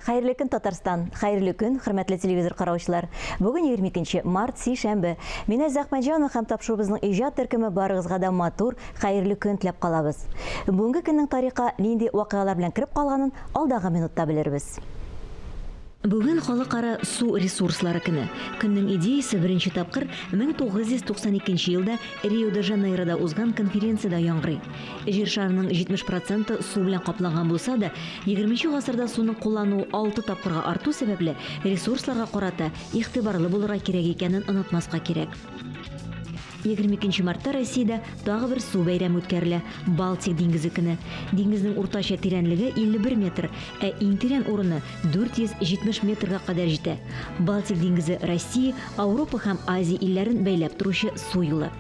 Хәерле көн, Татарстан. Хәерле көн, хөрмәтле телевизор караучылар. Бүген 22 март, сишәмбе. Мин Әзәхмәтҗанова һәм тапшырыбызның иҗат төркеме барыгызга да матур, хәерле көн теләп калабыз. Бүгенге көннең тарихка нинди вакыйгалар белән кирип калганын алдагы минутта белербез. Бүген халыкара су ресурслары көне. Көннең идеясе беренче тапкыр 1992 елда Рио-де-Жанейрода узган конференцияда яңгырый. Җир шарының 70% су белән капланган булса да, 20нче гасырда суның куллануы 6 тапкырга арту сәбәпле ресурсларга карата игътибарлы булырга кирәк икәнен онытмаска кирәк. 22 мартта Россиядә тагы бер су бәйрәме үткәрелә – Балтик диңгезе көне. Диңгезнең уртача тирәнлеге 51 метр, ә иң тирән урыны 470 метрга кадәр җитә. Балтик диңгезе Россия, Европа һәм Азия илләрен бәйләп торучы су юлы.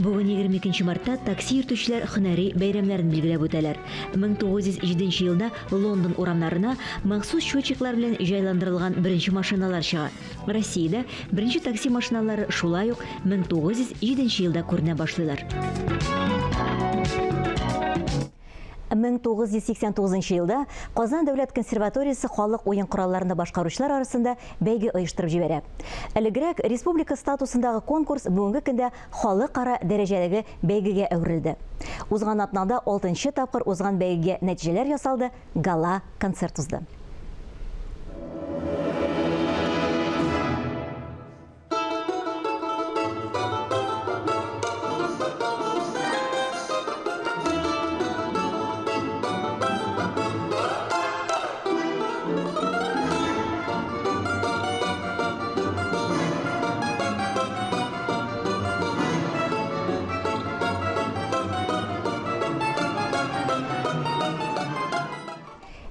Бүген 22 мартта такси йөртүчеләр һөнәри бәйрәмнәрен билгеләп үтәләр. 1907 елда Лондон урамнарына махсус счетчиклар белән җайландырылган беренче машиналар чыга. Россиядә беренче такси машиналары шулай ук 1907 елда күренә башлыйлар. 1989 елда Казан дәүләт консерваториясе халык уен коралларында башкаручылар арасында бәйге оештырып җибәрә. Элегрәк республика статусындагы конкурс бүгенге көндә халыкара дәрәҗәдәге бәйгегә әверелде. Узган атнада 6нчы тапкыр узган бәйгегә нәтиҗәләр ясалды, гала концерт узды.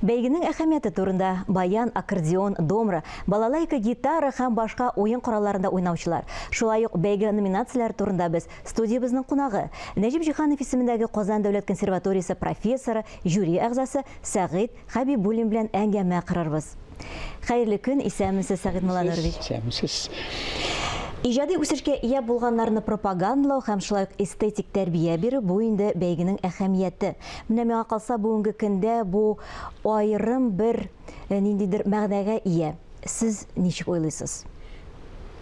Бәйгенең әһәмияте турында баян, аккордеон, домра, балалайка гитара һәм башка уен коралларында уйнаучылар. Шулай ук бәйге номинацияләре турында без студиябызның кунагы, Нәҗип Җиһанов исемендәге Казан дәүләт консерваториясе профессоры, жюри әгъзасы Сәгыйд Хәбибуллин белән әңгәмә кырарбыз. Хәерле көн, исәнмесез, Сәгыйд Мулланович. Исәнмесез. Иҗади үсешкә ия булганнарны пропагандалау һәм шулай ук эстетик тәрбия бирү бу инде бәйгенең әһәмияте. Менә миңа калса бүгенге көндә бу аерым бер ниндидер мәгънәгә ия. Сез ничек уйлыйсыз?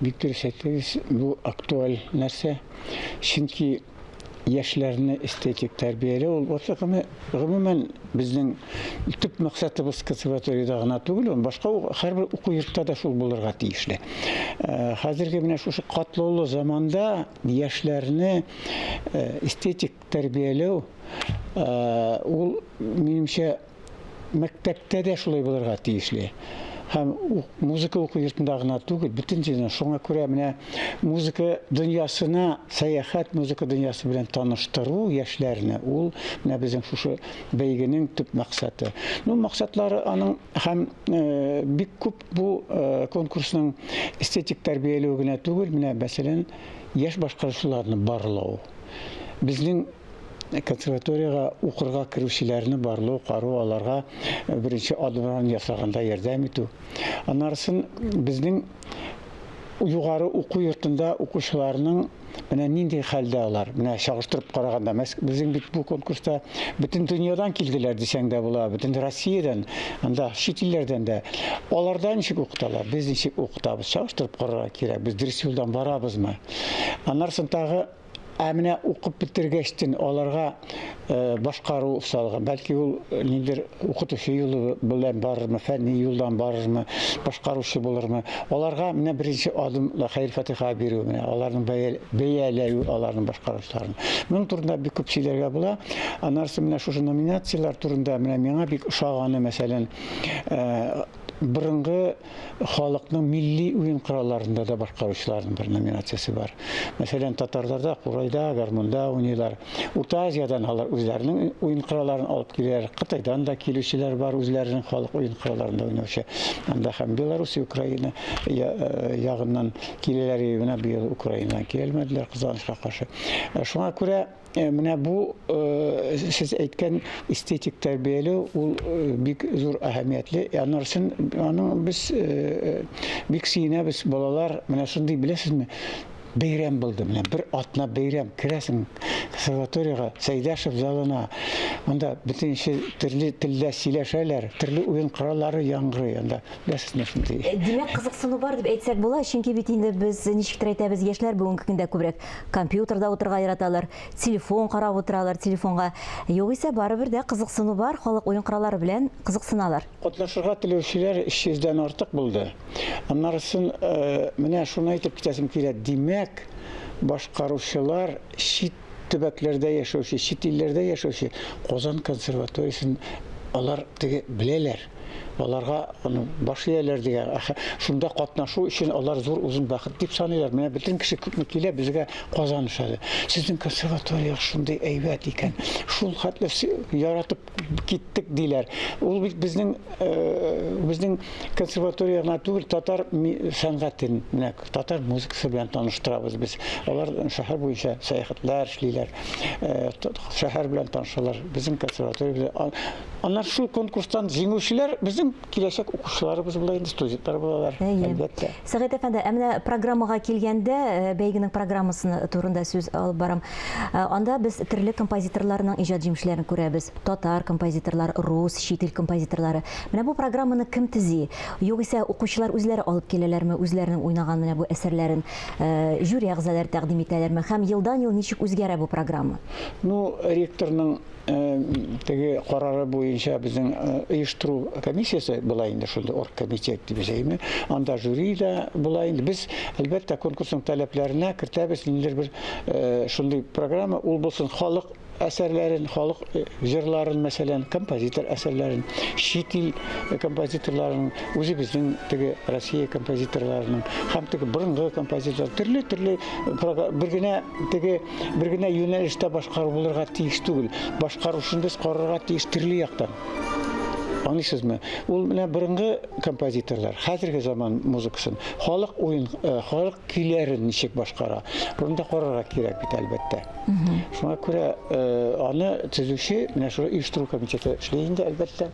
Бик дөрес әйттегез, бу актуаль нәрсә. Чөнки яшьләрне эстетик тәрбияләү ул гомумән безнең төп максатыбыз консерваториядә гына түгел, башка һәрбер уку йортта да шул булырга тиешле. Хәзерге менә шушы катлаулы заманда яшьләрне эстетик тәрбияләү ул минемчә мәктәптә дә шулай булырга тиешле. Һәм музыка уку йортында гына түгел, бөтен җирдә. Шуңа күрә менә музыка дөньясына, сәяхәт музыка дөньясы белән таныштыру яшьләрне ул менә безнең шушы бәйгенең төп максаты. Максатлары аның һәм бик күп бу конкурсның эстетик тәрбияләү генә түгел, менә мәсәлән, яшь башкаручыларны барлау. Безнең консерваторияга укырга кирүчеләрне барлау, карау, аларга беренче адымнарын ясаганда ярдәм итү. Аннарсын безнең югары уку йортында укучыларның менә нинди хәлдә алар, менә чагыштырып караганда, безнең бит бу конкурста бөтен дөньядан килделәр дисәң дә була, бөтен Россиядән, анда чит илләрдән дә. Аларда ничек укыталар, без ничек укытабыз, чагыштырып карарга кирәк. Без дөрес юлдан барабызмы? Аннарсын тагы менә укып бетергәчтен аларга башкару салган. Бәлки ул ниндер укытучы юлы белән барырмы, фәнни юлдан барырмы, башкаручы булырмы? Аларга менә беренче адым хәйр-фатиха бирү, менә аларның бәяләү, аларның башкаручыларын. Моның турында бик күп сөйләргә була. Аннарсы менә шушы номинациялар турында менә миңа бик ошаганы, мәсәлән, Бұрынғы халықның милли уен құралларында да башкаручыларның бір номинациясы бар. Мәсәлән, татарларда курайда, гармунда уйныйлар. Урта Азиядан алар үзләренең уен құралларын алып киләләр. Кытайдан да килүчеләр бар, үзләренең халык уен құралларында уйнаучы. Анда һәм Беларусь, Украина ягыннан киләләр, менә быел Украинадан килмәделәр кызганычка каршы. Шуңа күрә менә бу сез әйткән эстетик тәрбияләү ул бик зур әһәмиятле. Аннарсын аның без бик сөенәбез балалар, менә шундый беләсезме? бәйрәм булды. Менә бер атна бәйрәм. Керәсең консерваторияга, Сәйдәшев залына. Анда бөтенче төрле телдә сөйләшәләр, төрле уен кораллары яңгырый. Анда беләсезме шундый. Димәк, кызыксыну бар дип әйтсәк була, чөнки бит инде без ничектер әйтәбез, яшьләр бүгенге көндә күбрәк компьютерда утырырга яраталар, телефон карап утыралар, телефонга. Югыйсә барыбер дә кызыксыну бар, халык уен кораллары белән кызыксыналар. Катнашырга теләүчеләр 300-дән артык булды. Аннарысын менә шуны әйтеп китәсем килә. Димәк, башкаручылар чит төбәкләрдә яшәүче, чит илләрдә яшәүче Казан консерваториясын алар теге беләләр. Аларга баш ияләр дигән. Шунда катнашу өчен алар зур узын бәхет дип саныйлар. Менә бөтен кеше күпме килә безгә Казан ишәде. Сезнең консерватория шундый әйбәт икән. Шул хәтле яратып киттек диләр. Ул бит безнең консерваторияна түгел, татар сәнгатен, менә татар музыкасы белән таныштырабыз без. Алар шәһәр буенча сәяхәтләр эшлиләр. Шәһәр белән танышалар. Безнең консерватория. Аннар шул конкурстан җиңүчеләр безнең киләчәк укучыларыбыз була, инде студентлар булалар. Әлбәттә. Сәгыйть әфәнде, менә программага килгәндә, бәйгенең программасын турында сүз алып барам. Анда без төрле композиторларның иҗат җимешләрен күрәбез. Татар композиторлар, рус, чит ил композиторлары. Менә бу программаны кем төзи? Югыйсә укучылар үзләре алып киләләрме, үзләренең уйнаган менә бу әсәрләрен жюри әгъзалары тәкъдим итәләрме һәм елдан-ел ничек үзгәрә бу программа? Ну, ректорның теге карары буенча безнең оештыру комиссиясе була инде, шунда оргкомитет дип әйтәме. Анда жюри да була инде. Без әлбәттә конкурсның таләпләренә кертәбез, ниндидер бер шундый программа, ул булсын халык әсәрләрен, халык җырларын, мәсәлән, композитор әсәрләрен, чит ил композиторларын, үзе безнең теге Россия композиторларының, һәм теге борынгы композиторлар, төрле бер генә юнәлештә башкару булырга тиеш түгел. Башкарушын без карарга тиеш төрле яктан. Аңлыйсызмы? Ул менә борынгы композиторлар, хәзерге заман музыкасын, халык көйләрен ничек башкара. Бунда карарга кирәк бит, әлбәттә. Шуңа күрә аны төзүче менә шул оештыру комитеты эшли инде, әлбәттә.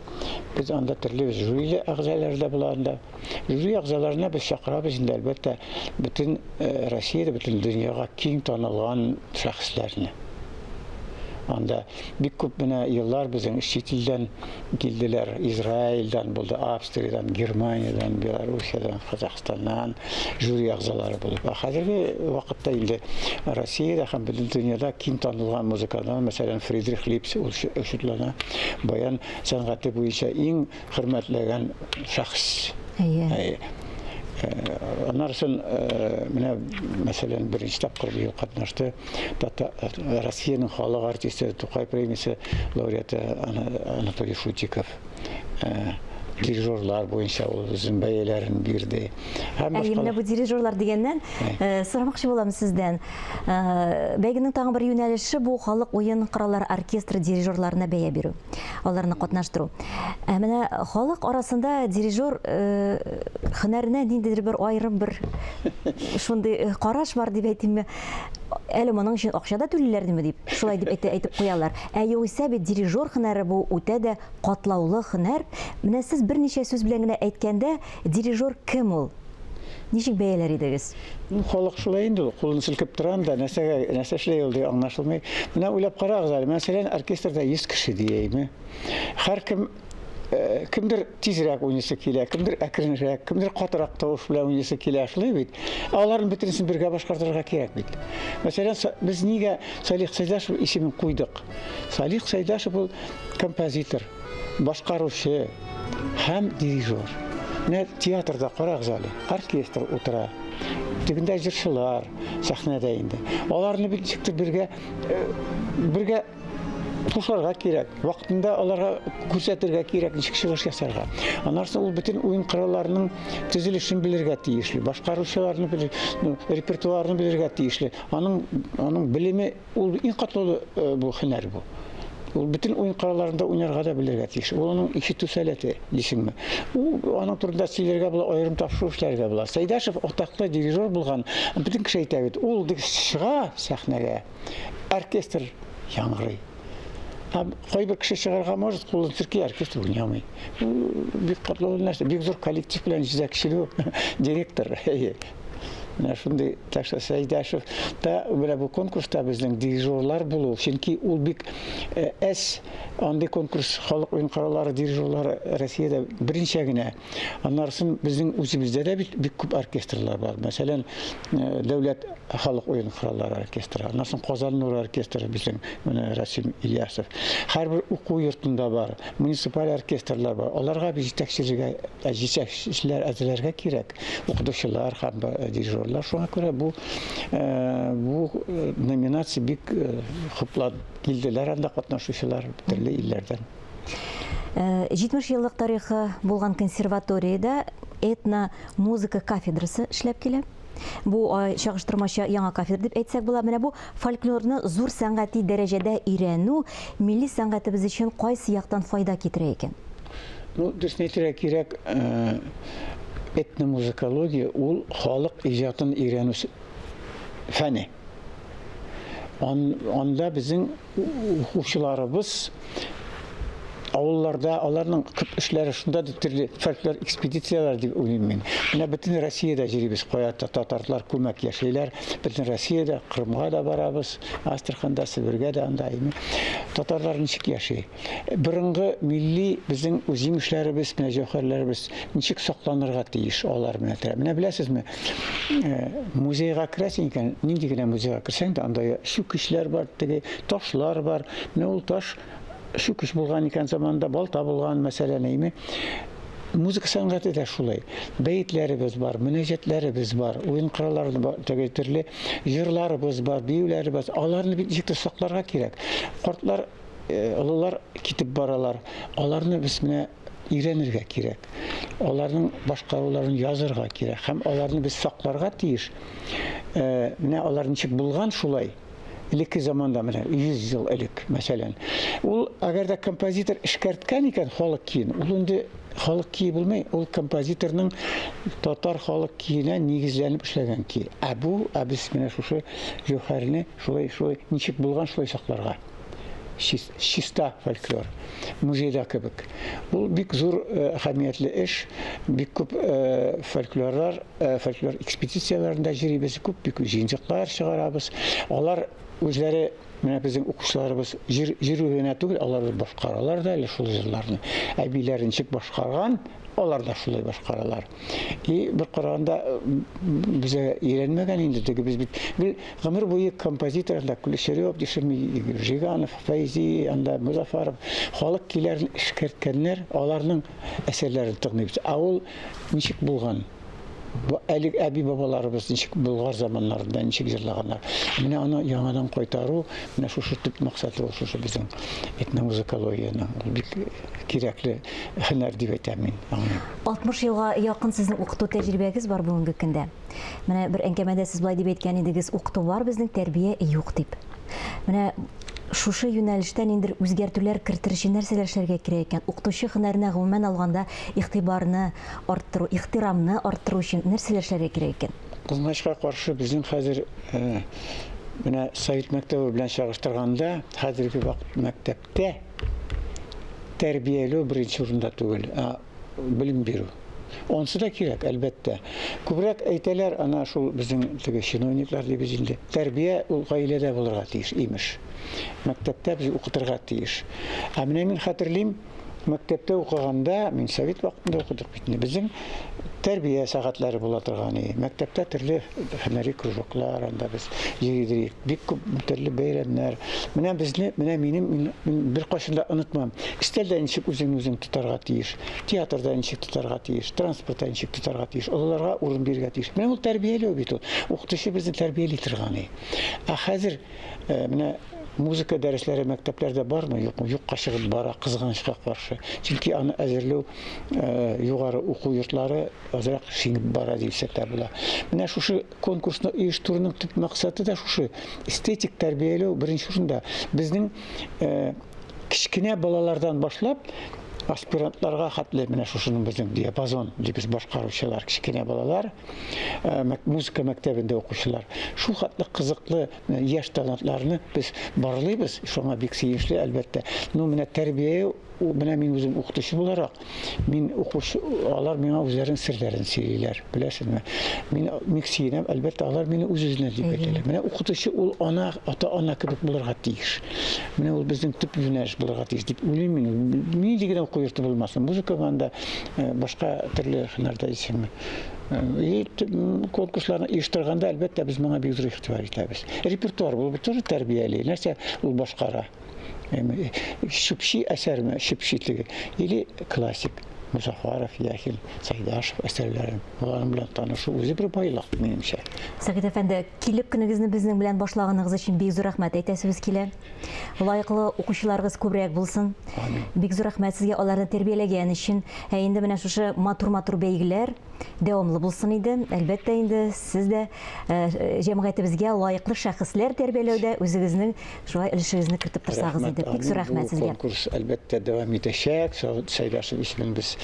Без анда төрле жюри әгъзалары да була анда. Жюри әгъзаларына без чакырабыз инде, әлбәттә, бөтен Россиядә, бөтен дөньяга киң танылган шәхесләрне. Анда бик күп менә еллар безнең чит илдән килделәр, Израильдән булды, Австриядән, Германиядән, Белоруссиядән, Казахстаннан жюри әгъзалары булып. Хәзерге вакытта инде Россиядә һәм бөтен дөньяда киң танылган музыкантлар, мәсәлән, Фридрих Липс ул баян сәнгате буенча иң хөрмәтләгән шәхес. Аннарсын менә мәсәлән беренче тапкыр быел катнашты Россиянең халык артисты Тукай премиясе лауреаты Анатолий Шутиков. Дирижерлар буенча ул үзенең бәяләрен бирде. Менә бу дирижерлар дигәннән сорамакчы булам сездән. Бәйгенең тагын бер юнәлеше бу халык уен кораллары оркестры дирижерларына бәя бирү, аларны катнаштыру. Менә халык арасында дирижер һөнәренә ниндидер бер аерым бер шундый караш бар дип әйтимме? Әле моның өчен акча да түлиләрме дип, шулай дип әйтеп куялар. Югыйсә бит дирижер һөнәре бу үтә дә катлаулы һөнәр. Менә сез берничә сүз белән генә әйткәндә, дирижер кем ул? Ничек бәяләр идегез? Халык шулай инде, кулын селкеп торган да, нәрсә эшләй ул дип аңлашылмый. Менә уйлап карагыз әле, мәсәлән, оркестрда 100 кеше диеме. Һәркем кемдер тизрәк уйныйсы килә, кемдер әкренрәк, кемдер катырак тавыш белән уйныйсы килә, шулай бит. Аларның бөтенесен бергә башкартырга кирәк бит. Мәсәлән, без нигә Салих Сәйдәшев исемен куйдык? Салих Сәйдәшев ул композитор, башкаручы һәм дирижер. Менә театрда карагыз әле, оркестр утыра. Тегендә җырчылар сәхнәдә инде. Аларны ничектер бергә тушарга кирәк, вакытында аларга күрсәтергә кирәк, ничек чыгыш ясарга. Аннарсы ул бөтен уен коралларының төзелешен белергә тиешле, башкаручыларны белергә, репертуарны белергә тиешле. Аның билеме ул иң катлаулы бу һөнәр бу. Ул бөтен уен коралларында уйнарга да белергә тиеш. Ул аның ишетү сәләте, дисеңме. Ул аның турында сөйләргә була, аерым тапшыру эшләргә була. Сәйдәшев атаклы дирижер булган. Бөтен кеше әйтә бит, ул чыга сәхнәгә, оркестр яңгырый. Кайбер кеше чыгарга может, кулын сирки оркестр уйнамый. Бик катлаулы нәрсә, бик зур коллектив белән җитәкчелеге, директор. Менә шундый Такша Сәйдәшев та бу конкурста безнең дирижерлар булу. Чөнки ул бик андый конкурс халык уен караулары дирижерлары Россиядә беренче генә. Аннарсын безнең үзебездә дә бик күп оркестрлар бар. Мәсәлән, дәүләт халык уен караулары оркестры. Аннарсын Казан Нур оркестры безнең менә Расим Ильясов. Һәрбер уку йортында бар, муниципаль оркестрлар бар. Аларга biz җитәкчеләр әзерләргә кирәк. Укытучылар һәм дирижерлар. Шуңа күрә бу номинация бик хуплап килделәр анда катнашучылар төрле илләрдән. 70 еллык тарихы булган консерваториядә этно-музыка кафедрасы эшләп килә. Бу чагыштырмача яңа кафедра дип әйтсәк була. Менә бу фольклорны зур сәнгати дәрәҗәдә өйрәнү милли сәнгатебез өчен кайсы яктан файда китерә икән? Дөресен кирәк, этномузыкология ул халык иҗатын өйрәнү фәне. Анда безнең укучыларыбыз авылларда аларның күп эшләре шунда төрле фольклор экспедициялар дип уйлыйм мин. Менә бөтен Россиядә җирибез, каятта татарлар күмәк яшәйләр. Бөтен Россиядә Крымга да барабыз, Астраханда, Себергә дә анда име. Татарлар ничек яши? Борынгы милли безнең үзем эшләребез, менә җәүһәрләребез ничек сакланырга тиеш алар менә. Менә беләсезме? Музейга керәсең икән, нинди генә музейга керсәң дә анда шук эшләр бар, теге ташлар бар. Менә ул таш шук эш булган икән заманда, балта булган мәсәлән әйме. Музыка сәнгате дә шулай. Бәйтләребез бар, мөнәҗәтләребез бар, уен кораллары бар, теге төрле җырларыбыз бар, биюләребез. Аларны бит ничек сакларга кирәк. Картлар, олылар китеп баралар. Аларны без менә өйрәнергә кирәк. Аларның башкаруларын язырга кирәк. Һәм аларны без сакларга тиеш. Менә алар ничек булган шулай. Элекке заманда менә 100 ел элек мәсәлән. Ул әгәр дә композитор эшкәрткән икән халык киен, ул инде халык кие булмый, ул композиторның татар халык киенә нигезләнеп эшләгән ки. Бу без менә шушы җәүһәрне шулай ничек булган шулай сакларга. Чиста фольклор, музейда кебек. Ул бик зур әһәмиятле эш, бик күп фольклор экспедицияларында җирибез, күп бик җыентыклар чыгарабыз. Алар үзләре менә безнең укучыларыбыз җыруына түгел, алар башкаралар да әле шул җырларны. Әбиләрен ничек башкарган, алар да шулай башкаралар. Бер караганда безгә өйрәнмәгән инде теге без бит гомер буе композиторлар Кулешерев, Жиганов, Файзи, анда Музафаров халык киләрен эшкәрткәннәр, аларның әсәрләрен тыңлыйбыз. Ул ничек булган? Бу әлег әби бабаларыбыз ничек булган заманнарында ничек җырлаганнар. Менә аны яңадан кайтару, менә шушы төп максаты ул шушы безнең этномузыкологияның бик кирәкле һөнәр дип әйтәм мин. 60 елга якын сезнең укыту тәҗрибәгез бар бүгенге көндә. Менә бер әңгәмәдә сез булай дип әйткән идегез, укыту бар, безнең тәрбия юк дип. Менә шушы юнәлештән инде үзгәртүләр кертер өчен нәрсәләр эшләргә кирәк икән? Укытучы һөнәренә гомумән алганда игътибарны арттыру, ихтирамны арттыру өчен нәрсәләр эшләргә кирәк икән? Кызганычка каршы безнең хәзер менә Совет мәктәбе белән чагыштырганда, хәзерге вакыт мәктәптә тәрбияләү беренче урында түгел, белем бирү. Онсы да кирәк, әлбәттә. Күбрәк әйтәләр, ана шул безнең теге чиновниклар дип инде. Тәрбия ул гаиләдә булырга тиеш, имеш. Мәктәптә без укытырга тиеш. Менә мин хәтерлим, мәктәптә укыганда, мин Совет вакытында укыдык бит. Безнең тәрбия сәгатьләре була торган. Мәктәптә төрле һөнәри кружоклар, анда без йөридек. Бик күп төрле бәйрәмнәр. Менә минем бер кашында онытмам. Истәлдә ничек үзең тотарга тиеш, театрда ничек тотарга тиеш, транспортта ничек тотарга тиеш, оларга урын бирергә тиеш. Менә ул тәрбияләү бит ул. Укытучы безне тәрбияли торган. Хәзер менә музыка дәресләре мәктәпләрдә бармы, юкмы? Юкка чыгып бара, кызганычка каршы. Чөнки аны әзерләү югары уку йортлары азрак шиңеп бара дисәк тә була. Менә шушы конкурсны оештыруның төп максаты да шушы. Эстетик тәрбияләү беренче урында. Безнең кичкенә балалардан башлап аспирантларга хәтле менә шушының безнең диапазон дибез башкаручылар, кичкенә балалар, музыка мәктәбендә укучылар. Шул хәтле кызыклы яшь талантларны без барлыйбыз. Шуңа бик сөенечле, әлбәттә. Ну, менә тәрбия менә мин үзем укытучы буларак, мин укучы, алар миңа үзләренең серләрен сөйлиләр, беләсезме? Мин сөенәм, әлбәттә, алар мине үз-үзенә дип әйтәләр. Менә укытучы ул ана, ата-ана кебек булырга тиеш. Менә ул безнең төп юнәлеш булырга тиеш дип уйлыйм мин. Ни дигән уку йорты булмасын. Музыкага да, башка төрле һөнәрдә исеме. И конкурсларны оештырганда, әлбәттә, без моңа бик зур игътибар итәбез. Репертуар булып тоже тәрбияли. Нәрсә ул башкара? Шүпши әсәрме, шүпшитлеге, или классик, Музафаров, Яхин, Сайдашев әсәрләрен, аларның белән танышу үзе бер байлык, минемчә. Сәгыйть әфәнде, килеп көнегезне безнең белән башлаганыгыз өчен бик зур рәхмәт әйтәсебез килә. Лайыклы укучыларыгыз күбрәк булсын. Бик зур рәхмәт сезгә аларны тәрбияләгән өчен. Инде менә шушы матур бәйгеләр дәвамлы булсын иде. Әлбәттә, инде сез дә җәмгыятебезгә лайыклы шәхесләр тәрбияләүдә үзегезнең шулай өлешегезне кертеп торсагыз иде. Бик зур рәхмәт сезгә. Конкурс әлбәттә дәвам итәчәк. Сайдашев исемен без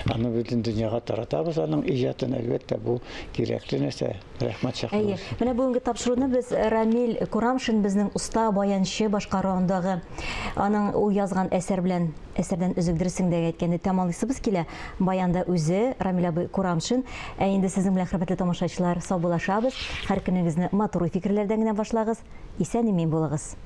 аны бөтен дөньяга таратабыз. Аның иҗатын әлбәттә бу кирәкле нәрсә. Рәхмәт шәхсән. Менә бүгенге тапшыруны без Рамил Курамшин безнең уста баянчы башкаруындагы аның ул язган әсәрдән өзекдерсеңдә әйткәнде тәмамлыйсыбыз килә. Баянда үзе Рамил абый Курамшин. Инде сезнең белән хөрмәтле тамашачылар, сау булашабыз. Һәр көнегезне матур фикерләрдән генә башлагыз. Исән-имин булыгыз.